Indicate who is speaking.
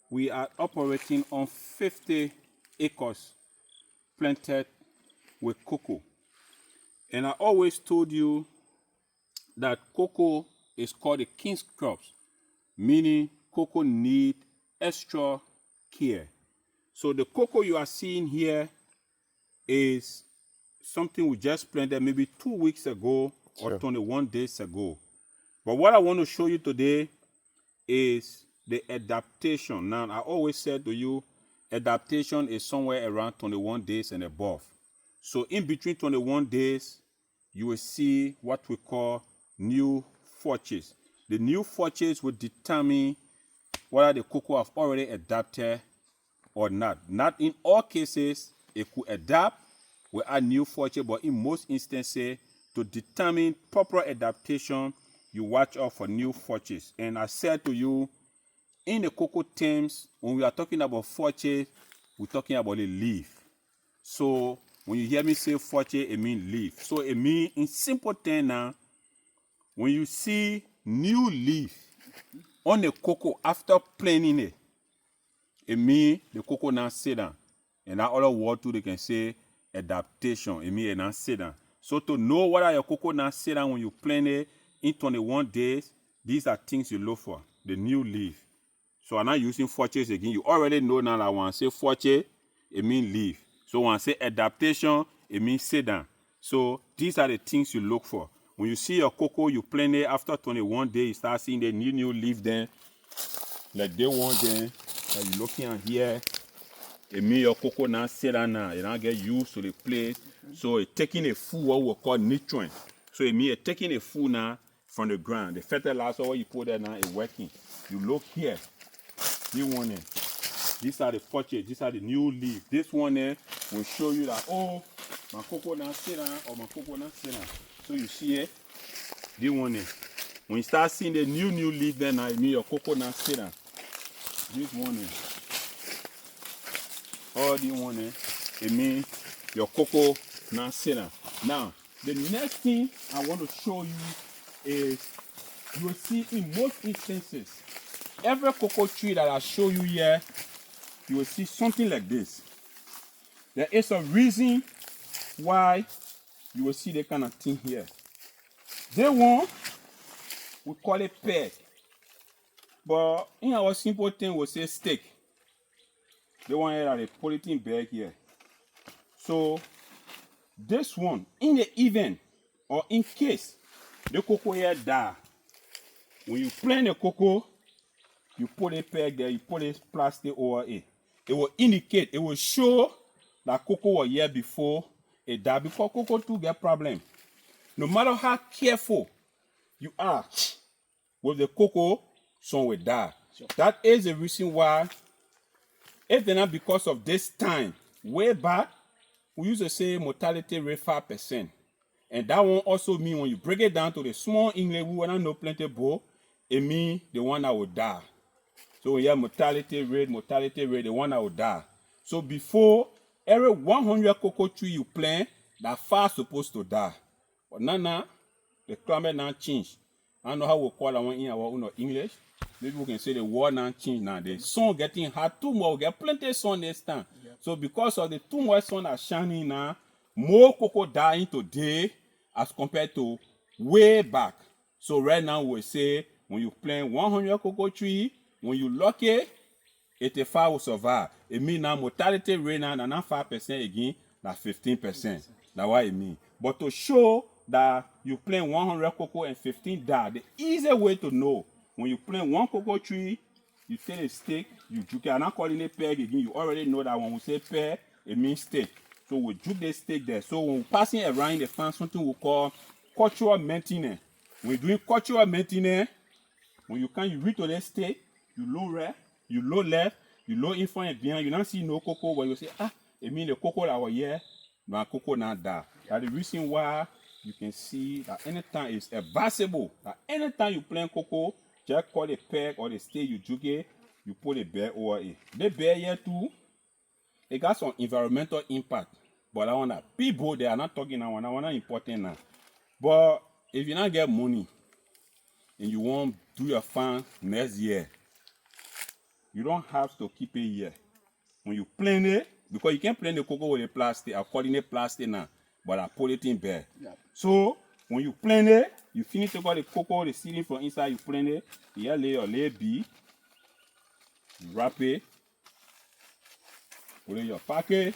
Speaker 1: we are operating on 50 acres planted with cocoa. And I always told you that cocoa is called the king's crops, meaning cocoa need extra care. So the cocoa you are seeing here is something we just planted maybe 2 weeks ago or 21 days ago. But what I want to show you today is the adaptation. Now, I always said to you, adaptation is somewhere around 21 days and above. So in between 21 days, you will see what we call new fotches. The new fotches will determine whether the cocoa have already adapted or not. Not in all cases, it could adapt without new fotches, but in most instances, to determine proper adaptation, you watch out for new fotches. And I said to you, in the cocoa terms, when we are talking about fotches, we're talking about a leaf. So when you hear me say fotches, it means leaf. So it means, in simple terms now, when you see new leaf on the cocoa after planting it, it means the cocoa now sit down. And that other word too, they can say adaptation. It means it now sit down. So to know whether your cocoa now sit down when you plant it in 21 days, these are things you look for, the new leaf. So I'm not using fotches again. You already know now that when I say fotches, it means leaf. So when I say adaptation, it means sit down. So these are the things you look for. When you see your cocoa, you plant it after 21 days, you start seeing the new leaf then. Like day one then, that you're looking at here, it means your cocoa now sit down now. It now get used to the place. So it's taking a food, what we call nutrient. So it means it's taking a food now from the ground. The fertilizer, what you put there now is working. You look here, this one there. These are the fotches, these are the new leaves. This one there will show you that, oh, my cocoa now sit down or my cocoa now sit down. So you see it, this one there. When you start seeing the new leaf then, it means your cocoa now sit down. This one there. All this one there, it means your cocoa now sit down. Now, the next thing I want to show you is, you will see in most instances, every cocoa tree that I show you here, you will see something like this. There is a reason why you will see that kind of thing here. This one, we call it peg. But in our simple thing, we say stick. The one here that is polythene bag here. So, this one, in the event or in case the cocoa here die, when you plant the cocoa, you put a peg there, you put a plastic over it. It will indicate, it will show that cocoa was here before it died, because cocoa too get problem. No matter how careful you are with the cocoa, some will die. Sure. That is the reason why, if they're not because of this time, way back, we used to say mortality rate 5%. And that one also means when you break it down to the small English, we will not know plenty bowl, it means the one that will die. So when you have mortality rate, the one that will die. So before, every 100 cocoa tree you plant, that 5 supposed to die. But now, the climate now change. I don't know how we call that one in our English. Maybe we can say the world now change now. The sun getting hot too much. We get plenty of sun this time. Yep. So because of the too much sun that's shining now, more cocoa dying today as compared to way back. So right now we say, when you plant 100 cocoa tree, when you lock it, 85 will survive. It means now mortality rate now not 5% again, that's 15%. That's what it means. But to show that you plant 100 cocoa and 15 die, the easy way to know, when you plant one cocoa tree, you take a stick, you juke it. I'm not calling it peg again. You already know that when we say peg, it means stick. So we juke the stick there. So when we're passing around the farm, something we call cultural maintenance. When you're doing cultural maintenance, when you can, you reach to the stick, you low right, you low left, you low in front and behind, you don't see no cocoa, but you say, it means the cocoa that was here, my cocoa not die. That's the reason why you can see that anytime it's advisable, that anytime you plant cocoa, just call the peg or the stick, you juke it, you put a bed over it. The bed here too, it got some environmental impact. But I want that people, they are not talking now, I want that important now. But if you not get money and you want to do your farm next year, You don't have to keep it here. When you plain it, because you can't plain the cocoa with a plastic, I'm calling it plastic now, but I put it in bed.
Speaker 2: Yeah.
Speaker 1: So when you plain it, you finish to got the cocoa, the seeding from inside, you plain it, you lay your layer B, you wrap it, put it in your packet.